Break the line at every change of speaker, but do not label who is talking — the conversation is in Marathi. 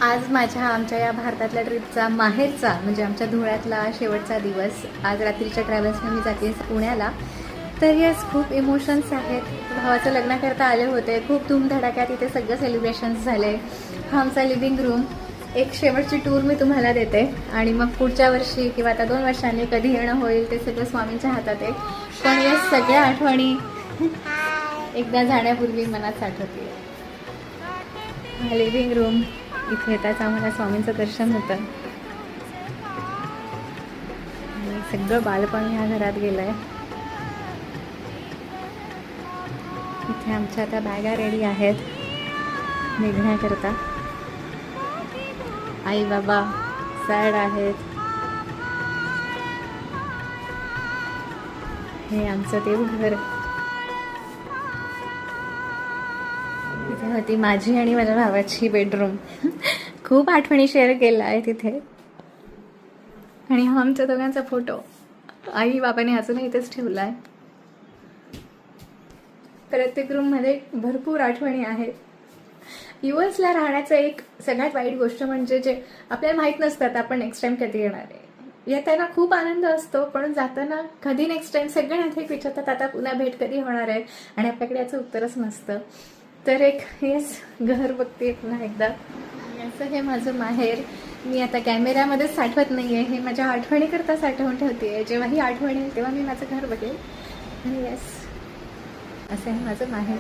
आज आमच्या या भारतातल्या ट्रिपचा माहेरचा म्हणजे आमच्या धुळ्यातला शेवटचा दिवस. आज रात्रीच्या ट्रॅव्हल्सने मी जाते पुण्याला. तर येस, खूप इमोशन्स आहेत. भावाचं लग्न करता आले होते, खूप धूमधडाक्यात इथे सगळं सेलिब्रेशन्स झाले. हा आमचा लिव्हिंग रूम. एक शेवटची टूर मी तुम्हाला देते आणि मग पुढच्या वर्षी किंवा आता 2 वर्षांनी कधी येणं होईल ते सगळं स्वामींच्या हातात आहे. पण येस, सगळ्या आठवणी एकदा जाण्यापूर्वी मनात साठवते. हा लिव्हिंग रूम. इथे येताच आम्हाला स्वामींचं दर्शन होतं आणि सगळं बालपण ह्या घरात गेलं आहे. इथे आमच्या त्या बॅगा रेडी आहेत निघण्याकरता. आई बाबा सॅड आहेत. हे आमचं देवघर. इथे होती माझी आणि माझ्या भावाची बेडरूम. खूप आठवणी शेअर केल्या आहे तिथे. आणि हा आमच्या दोघांचा फोटो आई बाबाने अजूनही इथेच ठेवला आहे. प्रत्येक रूममध्ये भरपूर आठवणी आहेत. US ला राहण्याचं एक सगळ्यात वाईट गोष्ट म्हणजे जे आपल्याला माहीत नसतात आपण नेक्स्ट टाइम कधी येणार आहे. येताना खूप आनंद असतो, पण जाताना कधी नेक्स्ट टाइम सगळे नातेवाईक विचारतात आता पुन्हा भेट कधी होणार आहे आणि आपल्याकडे याचं उत्तरच नसतं. तर एक येस, घर बघते पुन्हा एकदा. असं हे माझं माहेर. मी आता कॅमेऱ्यामध्येच साठवत नाही आहे, हे माझ्या आठवणीकरता साठवून ठेवते आहे. जेव्हा ही आठवण येईल तेव्हा मी माझं घर बघेल. आणि येस, असं हे माझं माहेर.